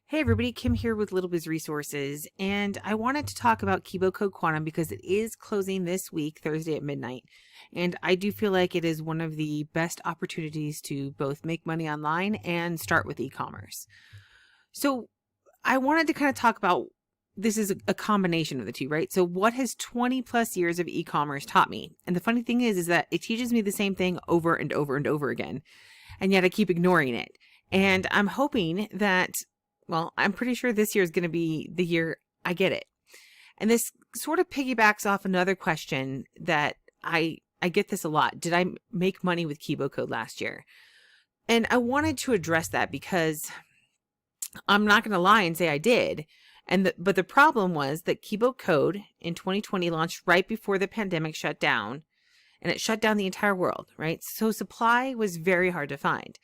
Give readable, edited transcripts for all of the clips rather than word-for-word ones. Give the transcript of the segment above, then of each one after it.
Hey everybody, Kim here with Little Biz Resources, and I wanted to talk about Kibo Code Quantum because it is closing this week, Thursday at midnight, and I do feel like it is one of the best opportunities to both make money online and start with e-commerce. So I wanted to kind of talk about this is a combination of the two, right? So what has 20 plus years of e-commerce taught me? And the funny thing is that it teaches me the same thing over and over and over again, and yet I keep ignoring it. And I'm hoping that I'm pretty sure this year is going to be the year I get it. And this sort of piggybacks off another question that I get this a lot. Did I make money with Kibo Code last year? And I wanted to address that because I'm not going to lie and say I did. But the problem was that Kibo Code in 2020 launched right before the pandemic shut down, and it shut down the entire world, right? So supply was very hard to find.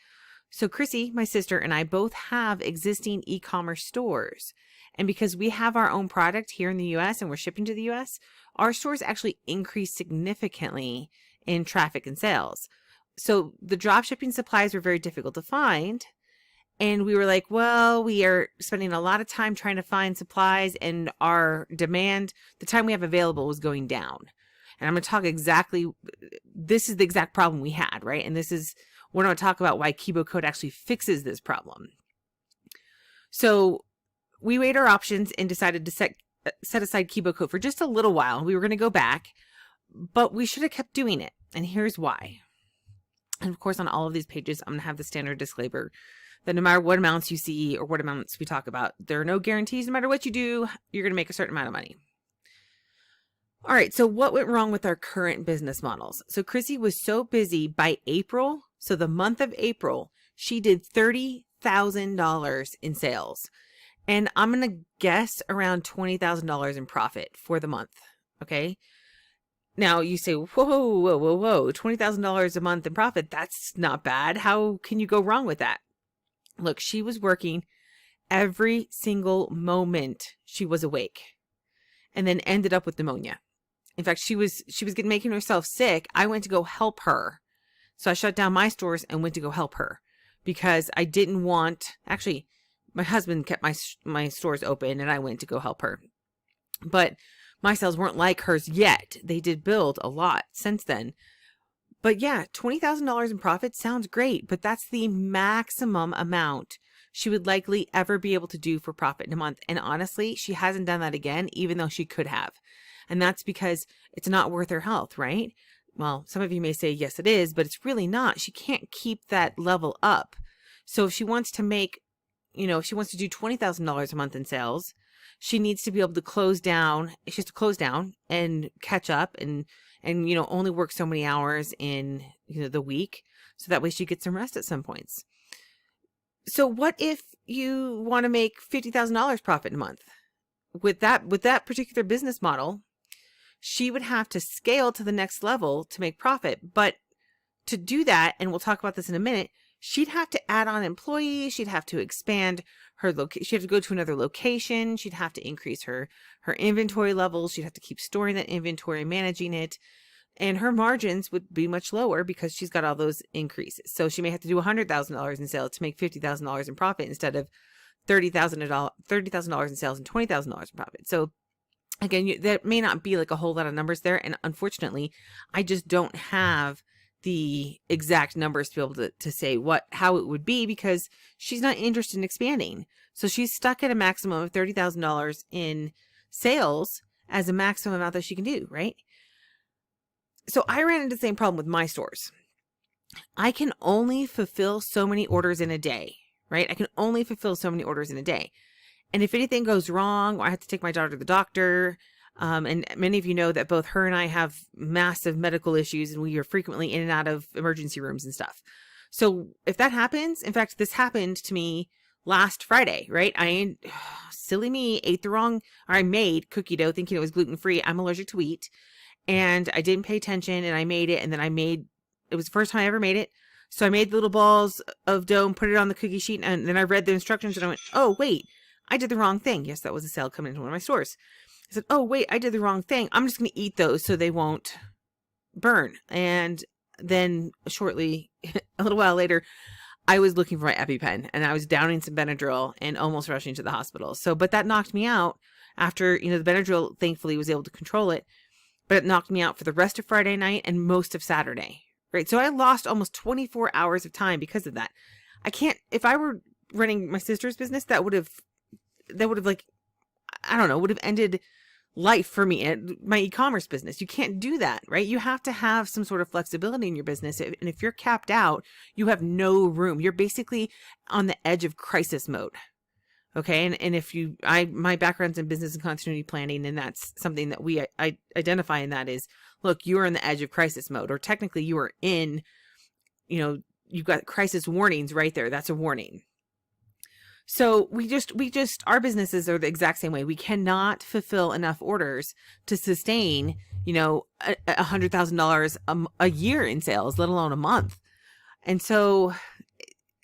So Chrissy, my sister, and I both have existing e-commerce stores. And because we have our own product here in the US and we're shipping to the US, our stores actually increased significantly in traffic and sales. So the drop shipping supplies were very difficult to find. And we were like, well, we are spending a lot of time trying to find supplies, and our demand, the time we have available, was going down. And I'm going to talk this is the exact problem we had, right? And we're going to talk about why Kibo Code actually fixes this problem. So we weighed our options and decided to set aside Kibo Code for just a little while. We were going to go back, but we should have kept doing it. And here's why. And of course, on all of these pages, I'm going to have the standard disclaimer that no matter what amounts you see or what amounts we talk about, there are no guarantees. No matter what you do, you're going to make a certain amount of money. All right, so what went wrong with our current business models? So Chrissy was so busy by April. So the month of April, she did $30,000 in sales. And I'm going to guess around $20,000 in profit for the month. Okay. Now you say, whoa, $20,000 a month in profit. That's not bad. How can you go wrong with that? Look, she was working every single moment she was awake, and then ended up with pneumonia. In fact, she was making herself sick. I went to go help her. So I shut down my stores and went to go help her because I didn't want, actually, my husband kept my stores open and I went to go help her. But my sales weren't like hers yet. They did build a lot since then. But yeah, $20,000 in profit sounds great, but that's the maximum amount she would likely ever be able to do for profit in a month. And honestly, she hasn't done that again, even though she could have. And that's because it's not worth her health, right? Well, some of you may say, yes, it is, but it's really not. She can't keep that level up. So if she wants to make, if she wants to do $20,000 a month in sales, she needs to be able to close down. She has to close down and catch up and only work so many hours in, the week. So that way she gets some rest at some points. So what if you want to make $50,000 profit in a month? With that particular business model, she would have to scale to the next level to make profit. But to do that, and we'll talk about this in a minute, she'd have to add on employees. She'd have to expand her location. She'd have to go to another location. She'd have to increase her inventory levels. She'd have to keep storing that inventory, managing it. And her margins would be much lower because she's got all those increases. So she may have to do $100,000 in sales to make $50,000 in profit instead of $30,000 in sales and $20,000 in profit. So again, that may not be like a whole lot of numbers there. And unfortunately, I just don't have the exact numbers to be able to say how it would be because she's not interested in expanding. So she's stuck at a maximum of $30,000 in sales as a maximum amount that she can do, right? So I ran into the same problem with my stores. I can only fulfill so many orders in a day, right? I can only fulfill so many orders in a day. And if anything goes wrong, or I have to take my daughter to the doctor, and many of you know that both her and I have massive medical issues and we are frequently in and out of emergency rooms and stuff. So if that happens, in fact, this happened to me last Friday, right? Silly me, I made cookie dough thinking it was gluten-free. I'm allergic to wheat. And I didn't pay attention and I made it. And then it was the first time I ever made it. So I made the little balls of dough and put it on the cookie sheet. And then I read the instructions and I went, oh, wait, I did the wrong thing. Yes, that was a sale coming into one of my stores. I said, oh, wait, I did the wrong thing. I'm just going to eat those so they won't burn. And then shortly, a little while later, I was looking for my EpiPen and I was downing some Benadryl and almost rushing to the hospital. So, but that knocked me out after, the Benadryl thankfully was able to control it, but it knocked me out for the rest of Friday night and most of Saturday, right? So I lost almost 24 hours of time because of that. I can't, if I were running my sister's business, that would have like, I don't know, would have ended life for me at my e-commerce business. You can't do that, right? You have to have some sort of flexibility in your business. And if you're capped out, you have no room. You're basically on the edge of crisis mode. Okay. And if my background's in business and continuity planning, and that's something that I identify in that is, look, you are on the edge of crisis mode, or technically you are in, you've got crisis warnings right there. That's a warning. So we just, our businesses are the exact same way. We cannot fulfill enough orders to sustain, $100,000 a year in sales, let alone a month. And so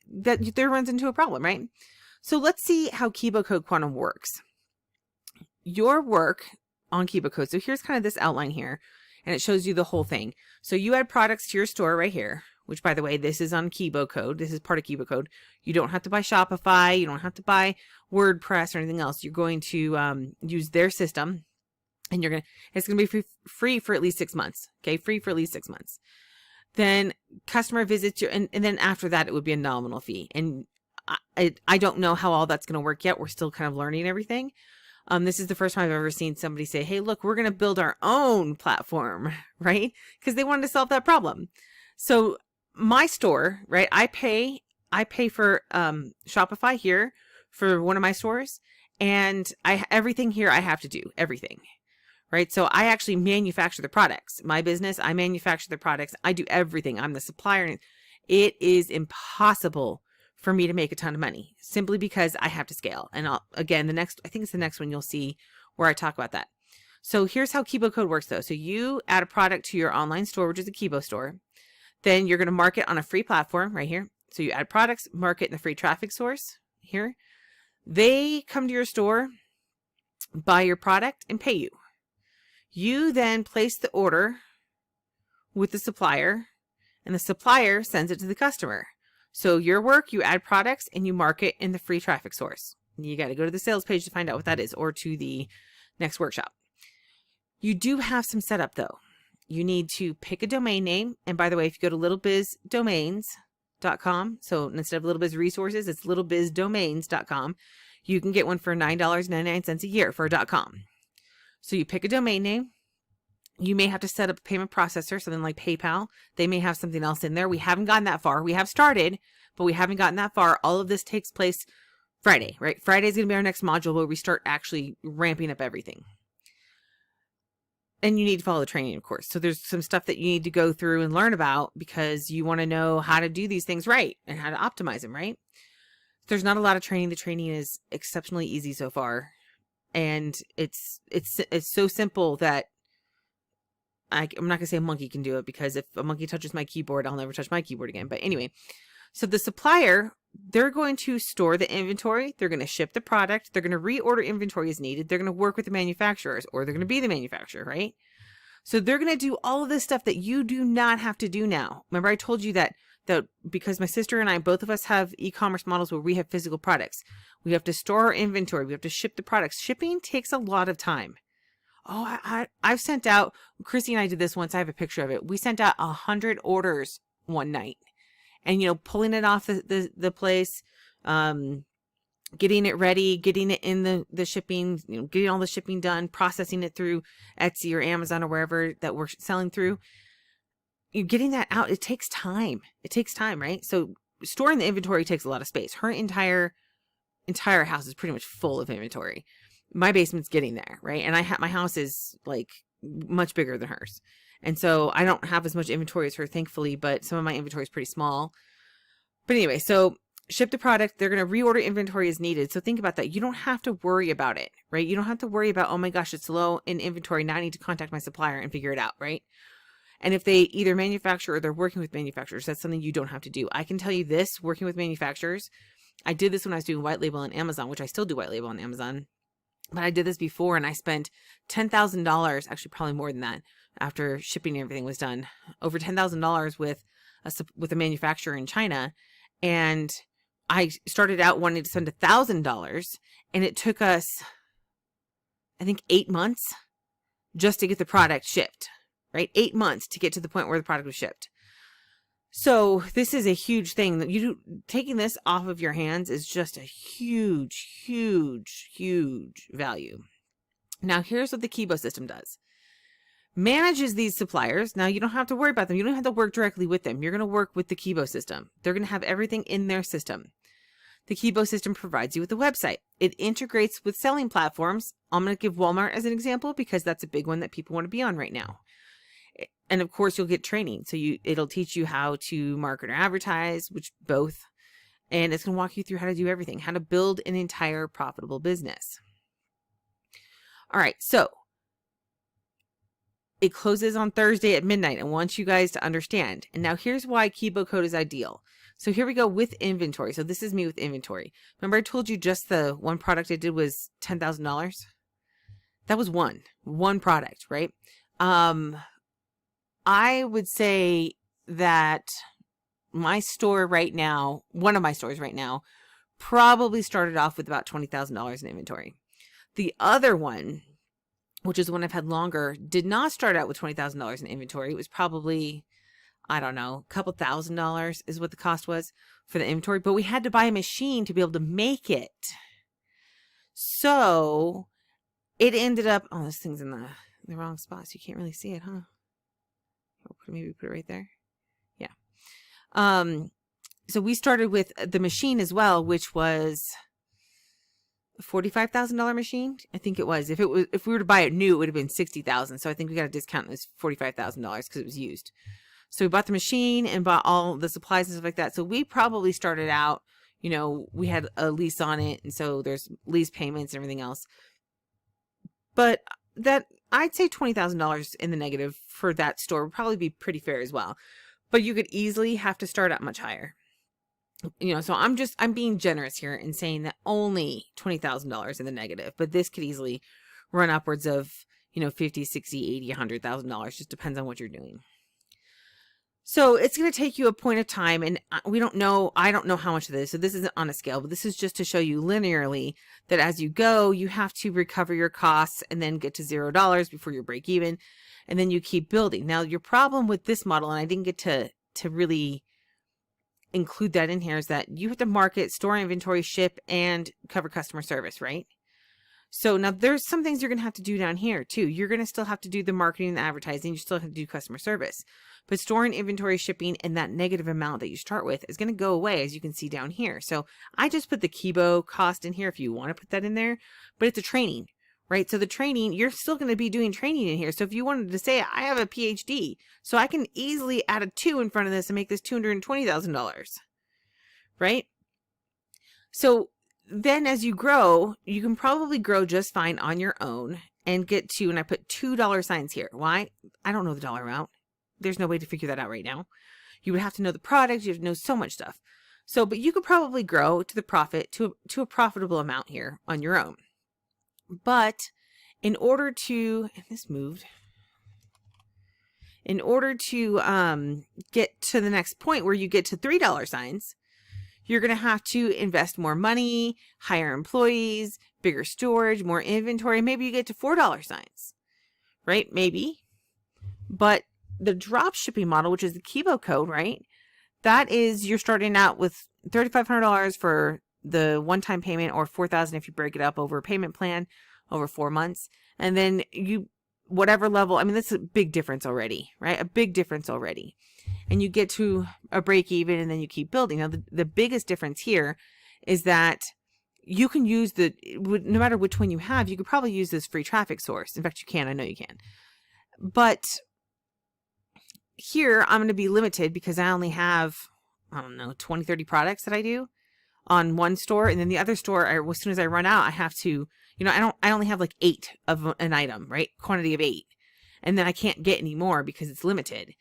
that there runs into a problem, right? So let's see how Kibo Code Quantum works. Your work on Kibo Code. So here's kind of this outline here, and it shows you the whole thing. So you add products to your store right here, which, by the way, this is on Kibo Code. This is part of Kibo Code. You don't have to buy Shopify. You don't have to buy WordPress or anything else. You're going to use their system, and it's going to be free for at least 6 months. Okay, free for at least 6 months. Then customer visits you, and then after that, it would be a nominal fee. And I don't know how all that's going to work yet. We're still kind of learning everything. This is the first time I've ever seen somebody say, hey, look, we're going to build our own platform, right? Because they wanted to solve that problem. So my store, right? I pay for Shopify here for one of my stores, and everything here I have to do everything, right? So I actually manufacture the products. My business, I manufacture the products. I do everything. I'm the supplier. It is impossible for me to make a ton of money simply because I have to scale. And I think it's the next one you'll see where I talk about that. So here's how Kibo Code works though. So you add a product to your online store, which is a Kibo store. Then you're going to market on a free platform right here. So you add products, market in the free traffic source here. They come to your store, buy your product, and pay you. You then place the order with the supplier, and the supplier sends it to the customer. So your work, you add products, and you market in the free traffic source. You got to go to the sales page to find out what that is, or to the next workshop. You do have some setup though. You need to pick a domain name. And by the way, if you go to littlebizdomains.com, so instead of Little Biz Resources, it's littlebizdomains.com, you can get one for $9.99 a year for a .com. So you pick a domain name. You may have to set up a payment processor, something like PayPal. They may have something else in there. We haven't gotten that far. We have started, but we haven't gotten that far. All of this takes place Friday, right? Friday is going to be our next module where we start actually ramping up everything. And you need to follow the training, of course. So there's some stuff that you need to go through and learn about because you want to know how to do these things right and how to optimize them, right? There's not a lot of training. The training is exceptionally easy so far. And it's so simple that I'm not going to say a monkey can do it, because if a monkey touches my keyboard, I'll never touch my keyboard again. But anyway, so the supplier, they're going to store the inventory. They're going to ship the product. They're going to reorder inventory as needed. They're going to work with the manufacturers, or they're going to be the manufacturer, right? So they're going to do all of this stuff that you do not have to do now. Remember, I told you that because my sister and I, both of us have e-commerce models where we have physical products. We have to store our inventory. We have to ship the products. Shipping takes a lot of time. Oh, I've sent out, Chrissy and I did this once. I have a picture of it. We sent out 100 orders one night, and, pulling it off the place, getting it ready, getting it in the shipping, getting all the shipping done, processing it through Etsy or Amazon or wherever that we're selling through. You're getting that out. It takes time. It takes time, right? So storing the inventory takes a lot of space. Her entire house is pretty much full of inventory. My basement's getting there, right? And my house is like much bigger than hers. And so I don't have as much inventory as her, thankfully, but some of my inventory is pretty small. But anyway, so ship the product. They're going to reorder inventory as needed. So think about that. You don't have to worry about it, right? You don't have to worry about, oh my gosh, it's low in inventory. Now I need to contact my supplier and figure it out, right? And if they either manufacture or they're working with manufacturers, that's something you don't have to do. I can tell you this, working with manufacturers, I did this when I was doing white label on Amazon, which I still do white label on Amazon. But I did this before, and I spent $10,000, actually probably more than that, after shipping and everything was done, over $10,000 with a manufacturer in China. And I started out wanting to spend $1,000, and it took us, I think, 8 months just to get the product shipped, right? 8 months to get to the point where the product was shipped. So this is a huge thing that taking this off of your hands is just a huge, huge, huge value. Now, here's what the Kibo system does. Manages these suppliers. Now, you don't have to worry about them. You don't have to work directly with them. You're going to work with the Kibo system. They're going to have everything in their system. The Kibo system provides you with a website. It integrates with selling platforms. I'm going to give Walmart as an example because that's a big one that people want to be on right now. And of course, you'll get training. So it'll teach you how to market or advertise, which both. And it's going to walk you through how to do everything, how to build an entire profitable business. All right, so it closes on Thursday at midnight. I want you guys to understand. And now here's why Kibo Code is ideal. So here we go with inventory. So this is me with inventory. Remember I told you just the one product I did was $10,000? That was one product, right? I would say that my store right now, one of my stores right now, probably started off with about $20,000 in inventory. The other one, which is the one I've had longer, did not start out with $20,000 in inventory. It was probably, I don't know, a couple $1,000s is what the cost was for the inventory, but we had to buy a machine to be able to make it. So it ended up, oh, this thing's in the wrong spot, so you can't really see it, huh? Maybe put it right there. Yeah. So we started with the machine as well, which was a $45,000 machine. I think it was. If we were to buy it new, it would have been $60,000. So I think we got a discount. It was $45,000 because it was used. So we bought the machine and bought all the supplies and stuff like that. So we probably started out, we had a lease on it, and so there's lease payments and everything else. But that, I'd say $20,000 in the negative for that store would probably be pretty fair as well. But you could easily have to start out much higher. So I'm being generous here and saying that only $20,000 in the negative, but this could easily run upwards of, $50, $60, $80, $100,000. Just depends on what you're doing. So it's going to take you a point of time, and I don't know how much of this, so this isn't on a scale, but this is just to show you linearly that as you go, you have to recover your costs and then get to $0 before you break even, and then you keep building. Now, your problem with this model, and I didn't get to really include that in here, is that you have to market, store inventory, ship, and cover customer service, right? So now there's some things you're going to have to do down here too. You're going to still have to do the marketing and the advertising. You still have to do customer service. But storing inventory, shipping, and that negative amount that you start with is going to go away, as you can see down here. So I just put the Kibo cost in here if you want to put that in there, but it's a training, right? So the training, you're still going to be doing training in here. So if you wanted to say, I have a PhD, so I can easily add a 2 in front of this and make this $220,000, right? So then as you grow, you can probably grow just fine on your own and get to, and I put $2 signs here. Why? I don't know the dollar amount. There's no way to figure that out right now. You would have to know the product. You have to know so much stuff. So, but you could probably grow to the profit, to a profitable amount here on your own. But in order to, and this moved, in order to get to the next point where you get to $3 signs, you're going to have to invest more money, hire employees, bigger storage, more inventory. Maybe you get to $4 signs, right? Maybe. But the drop shipping model, which is the Kibo Code, right? That is, you're starting out with $3,500 for the one-time payment, or $4,000 if you break it up over a payment plan over 4 months. And then whatever level, I mean, that's a big difference already, right? A big difference already. And you get to a break even, and then you keep building. Now, the biggest difference here is that you can use no matter which one you have, you could probably use this free traffic source. In fact, you can. I know you can. But here, I'm going to be limited because I only have, 20, 30 products that I do on one store. And then the other store, as soon as I run out, I have to, I only have like 8 of an item, right? Quantity of 8. And then I can't get any more because it's limited.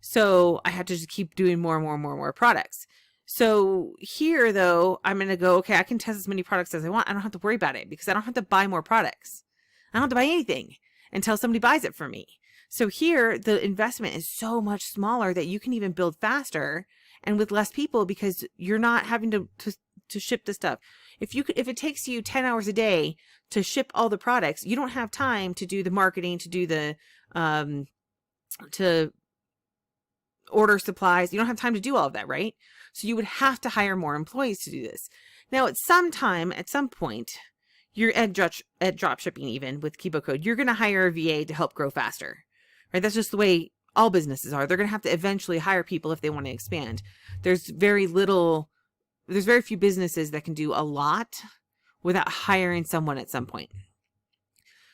So I have to just keep doing more products. So here, though, I'm going to go, okay, I can test as many products as I want. I don't have to worry about it because I don't have to buy more products. I don't have to buy anything until somebody buys it for me. So here, the investment is so much smaller that you can even build faster and with less people because you're not having to ship the stuff. If it takes you 10 hours a day to ship all the products, you don't have time to do the marketing, to do the, to order supplies. You don't have time to do all of that, right? So you would have to hire more employees to do this. Now, at some point, you're at drop shipping, even with Kibo Code, you're going to hire a VA to help grow faster, right? That's just the way all businesses are. They're going to have to eventually hire people if they want to expand. There's very few businesses that can do a lot without hiring someone at some point.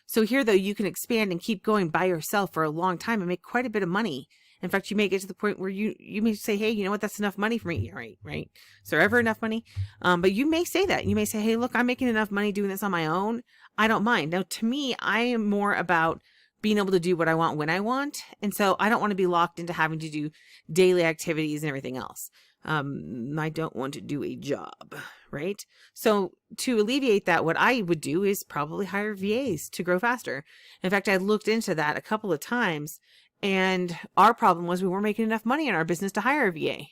So here, though, you can expand and keep going by yourself for a long time and make quite a bit of money. In fact, you may get to the point where you may say, hey, you know what, that's enough money for me, right? Is there ever enough money? But you may say that. You may say, hey, look, I'm making enough money doing this on my own. I don't mind. Now, to me, I am more about being able to do what I want when I want. And so I don't want to be locked into having to do daily activities and everything else. I don't want to do a job, right? So to alleviate that, what I would do is probably hire VAs to grow faster. In fact, I looked into that a couple of times, and our problem was we weren't making enough money in our business to hire a VA.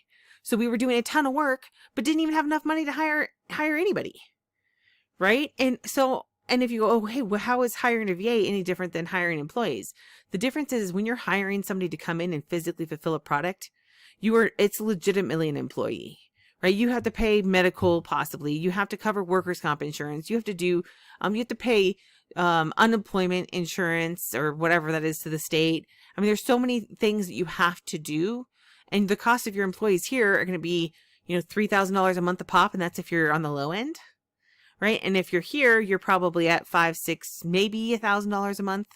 So we were doing a ton of work, but didn't even have enough money to hire anybody, right? And if you go, oh, hey, well, how is hiring a VA any different than hiring employees? The difference is when you're hiring somebody to come in and physically fulfill a product, it's legitimately an employee, right? You have to pay medical, possibly. You have to cover workers' comp insurance. You have to pay unemployment insurance or whatever that is to the state. I mean, there's so many things that you have to do, and the cost of your employees here are going to be, $3,000 a month a pop, and that's if you're on the low end, right? And if you're here, you're probably at $5,000, $6,000, maybe $1,000 a month,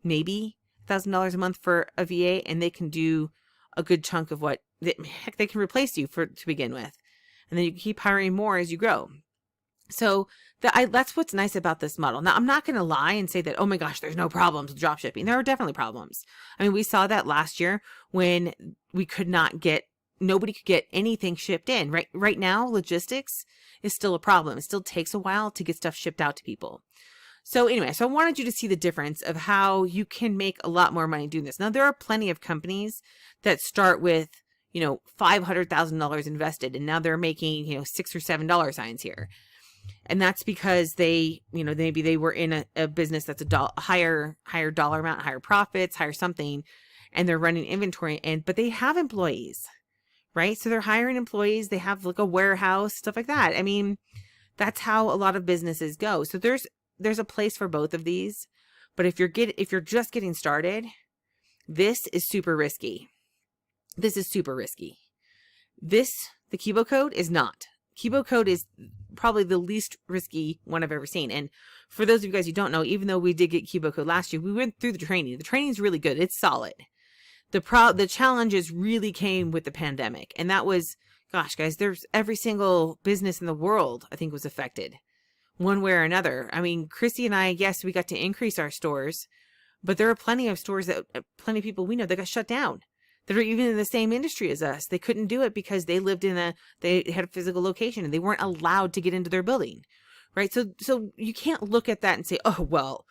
maybe $1,000 a month for a VA, and they can do a good chunk of they can replace you to begin with, and then you keep hiring more as you grow. So that's what's nice about this model. Now, I'm not going to lie and say that, oh my gosh, there's no problems with drop shipping. There are definitely problems. I mean, we saw that last year when nobody could get anything shipped in. Right now, logistics is still a problem. It still takes a while to get stuff shipped out to people. So anyway, I wanted you to see the difference of how you can make a lot more money doing this. Now, there are plenty of companies that start with, $500,000 invested, and now they're making, $6 or $7 signs here. And that's because maybe they were in a business that's higher dollar amount, higher profits, higher something, and they're running inventory, but they have employees, right? So they're hiring employees. They have like a warehouse, stuff like that. I mean, that's how a lot of businesses go. So there's a place for both of these, but if you're just getting started, this is super risky. This is super risky. The Kibo Code is not. Kibo Code is probably the least risky one I've ever seen. And for those of you guys who don't know, even though we did get Kibo Code last year, we went through the training. The training is really good. It's solid. The challenges really came with the pandemic. And that was, gosh, guys, there's every single business in the world, I think, was affected one way or another. I mean, Chrissy and I, yes, we got to increase our stores, but there are plenty of stores plenty of people we know that got shut down, that are even in the same industry as us. They couldn't do it because they had a physical location and they weren't allowed to get into their building, right? So you can't look at that and say, oh, well,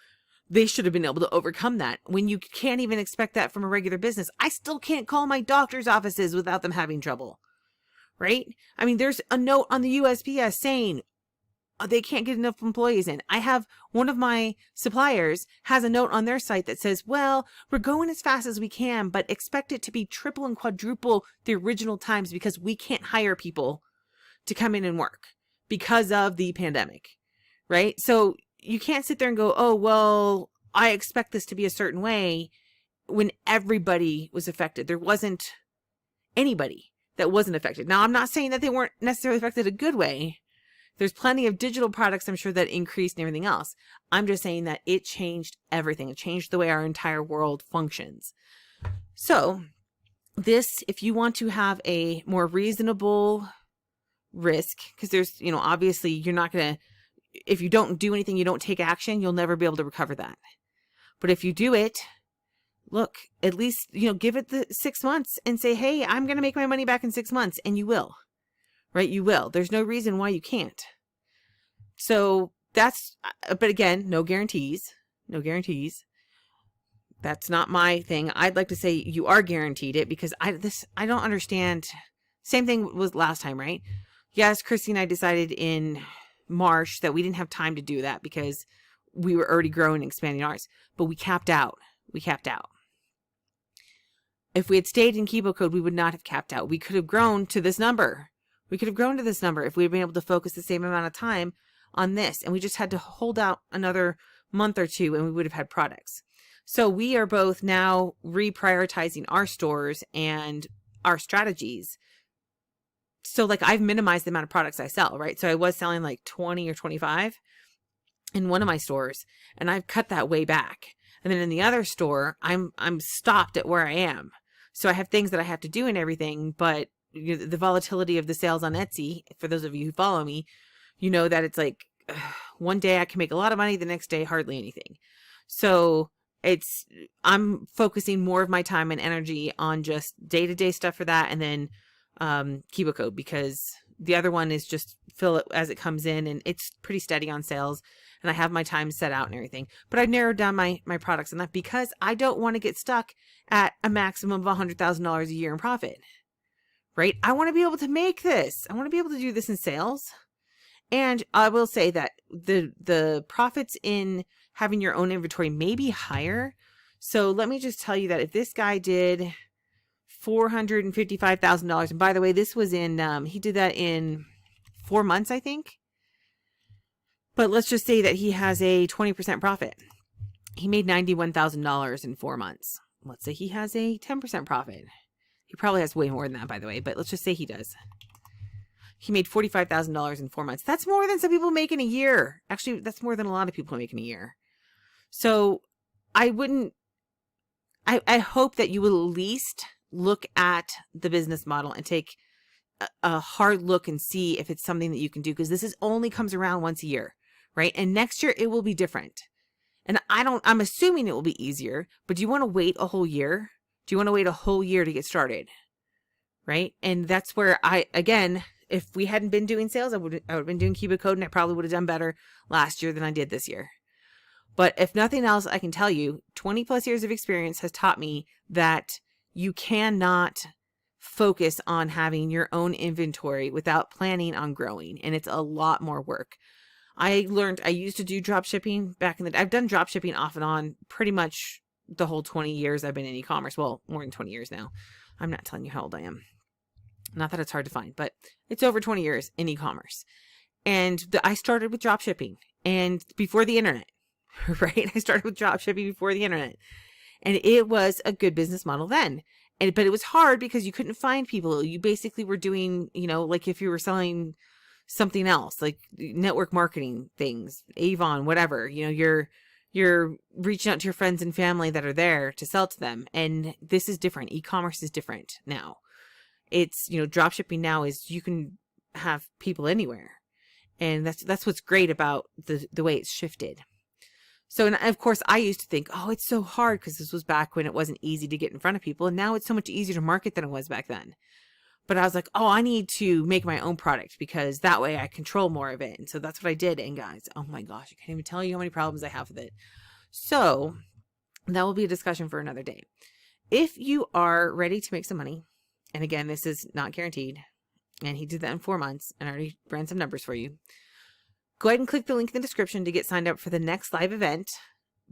they should have been able to overcome that, when you can't even expect that from a regular business. I still can't call my doctor's offices without them having trouble, right? I mean, there's a note on the USPS saying they can't get enough employees in. I have one of my suppliers has a note on their site that says, well, we're going as fast as we can, but expect it to be triple and quadruple the original times because we can't hire people to come in and work because of the pandemic, right? So you can't sit there and go, oh, well, I expect this to be a certain way when everybody was affected. There wasn't anybody that wasn't affected. Now, I'm not saying that they weren't necessarily affected a good way. There's plenty of digital products, I'm sure, that increased and everything else. I'm just saying that it changed everything. It changed the way our entire world functions. So if you want to have a more reasonable risk, because there's, obviously you're not going to, if you don't do anything, you don't take action, you'll never be able to recover that. But if you do it, look, at least, give it the 6 months and say, hey, I'm going to make my money back in 6 months. And you will. Right? You will. There's no reason why you can't. So but again, no guarantees. No guarantees. That's not my thing. I'd like to say you are guaranteed it, because I don't understand Same thing was last time, right? Yes, Christy and I decided in March that we didn't have time to do that because we were already growing and expanding ours, but we capped out. We capped out. If we had stayed in Kibo Code, we would not have capped out. We could have grown to this number. We could have grown to this number if we had been able to focus the same amount of time on this. And we just had to hold out another month or two and we would have had products. So we are both now reprioritizing our stores and our strategies. So like I've minimized the amount of products I sell, right? So I was selling like 20 or 25 in one of my stores and I've cut that way back. And then in the other store, I'm stopped at where I am. So I have things that I have to do and everything, but the volatility of the sales on Etsy, for those of you who follow me, you know that it's like one day I can make a lot of money, the next day hardly anything. So I'm focusing more of my time and energy on just day-to-day stuff for that, and then Kibo Code, because the other one is just fill it as it comes in, and it's pretty steady on sales, and I have my time set out and everything. But I've narrowed down my products enough because I don't want to get stuck at a maximum of $100,000 a year in profit, right? I want to be able to make this. I want to be able to do this in sales. And I will say that the profits in having your own inventory may be higher. So let me just tell you that if this guy did $455,000, and by the way, this was in, he did that in 4 months, I think. But let's just say that he has a 20% profit. He made $91,000 in 4 months. Let's say he has a 10% profit. He probably has way more than that, by the way, but let's just say he does. He made $45,000 in 4 months. That's more than some people make in a year. Actually, that's more than a lot of people make in a year. So I hope that you will at least look at the business model and take a hard look and see if it's something that you can do, because this only comes around once a year, right? And next year it will be different. And I'm assuming it will be easier, but do you want to wait a whole year? Do you want to wait a whole year to get started? Right? And that's where again, if we hadn't been doing sales, I would have been doing Kibo Code, and I probably would have done better last year than I did this year. But if nothing else, I can tell you 20 plus years of experience has taught me that you cannot focus on having your own inventory without planning on growing. And it's a lot more work. I used to do drop shipping back in the day. I've done drop shipping off and on pretty much the whole 20 years I've been in e-commerce. Well, more than 20 years now. I'm not telling you how old I am. Not that it's hard to find, but it's over 20 years in e-commerce. And I started with drop shipping and before the internet, right? I started with drop shipping before the internet, and it was a good business model then. But it was hard because you couldn't find people. You basically were doing, like if you were selling something else, like network marketing things, Avon, whatever, you're reaching out to your friends and family that are there to sell to them. And this is different. E-commerce is different now. It's, drop shipping now is you can have people anywhere. And that's what's great about the way it's shifted. So, and of course, I used to think, oh, it's so hard because this was back when it wasn't easy to get in front of people. And now it's so much easier to market than it was back then. But I was like, oh, I need to make my own product because that way I control more of it. And so that's what I did. And guys, oh my gosh, I can't even tell you how many problems I have with it. So that will be a discussion for another day. If you are ready to make some money, and again, this is not guaranteed, and he did that in 4 months, and I already ran some numbers for you. Go ahead and click the link in the description to get signed up for the next live event.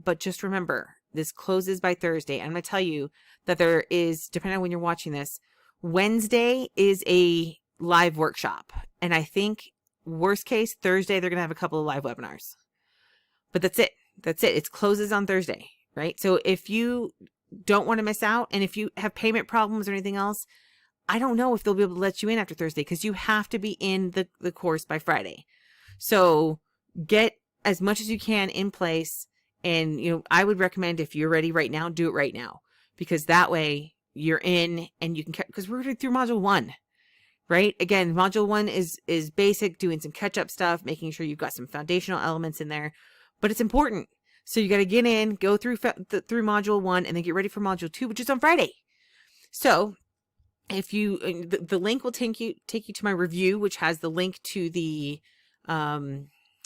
But just remember, this closes by Thursday. I'm going to tell you that there is, depending on when you're watching this, Wednesday is a live workshop. And I think worst case, Thursday, they're going to have a couple of live webinars. But that's it. That's it. It closes on Thursday, right? So if you don't want to miss out, and if you have payment problems or anything else, I don't know if they'll be able to let you in after Thursday because you have to be in the course by Friday. So get as much as you can in place. And, I would recommend if you're ready right now, do it right now, because that way you're in and you can, because we're through module 1, right? Again, module 1 is basic, doing some catch up stuff, making sure you've got some foundational elements in there, but it's important. So you got to get in, go through module 1 and then get ready for module 2, which is on Friday. So if you, the link will take you to my review, which has the link to the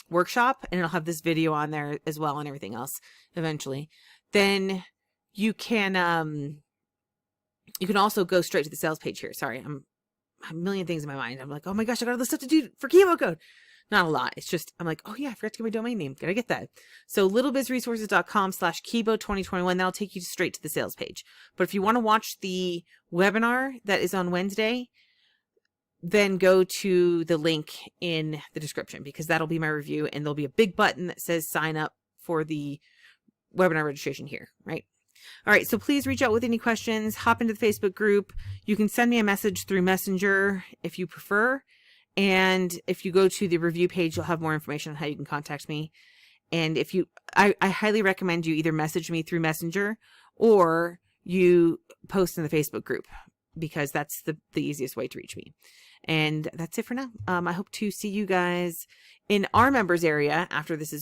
workshop, and it'll have this video on there as well and everything else eventually. Then you can also go straight to the sales page here. Sorry, I'm a million things in my mind. I'm like, oh my gosh, I got all this stuff to do for Kibo Code. Not a lot. It's just, I'm like, oh yeah, I forgot to get my domain name. Gotta get that. So littlebizresources.com/Kibo2021, that'll take you straight to the sales page. But if you want to watch the webinar that is on Wednesday, then go to the link in the description, because that'll be my review, and there'll be a big button that says sign up for the webinar registration here, right? All right, so please reach out with any questions, hop into the Facebook group. You can send me a message through Messenger if you prefer. And if you go to the review page, you'll have more information on how you can contact me. And if you, I highly recommend you either message me through Messenger or you post in the Facebook group, because that's the easiest way to reach me. And that's it for now. I hope to see you guys in our members area after this is over.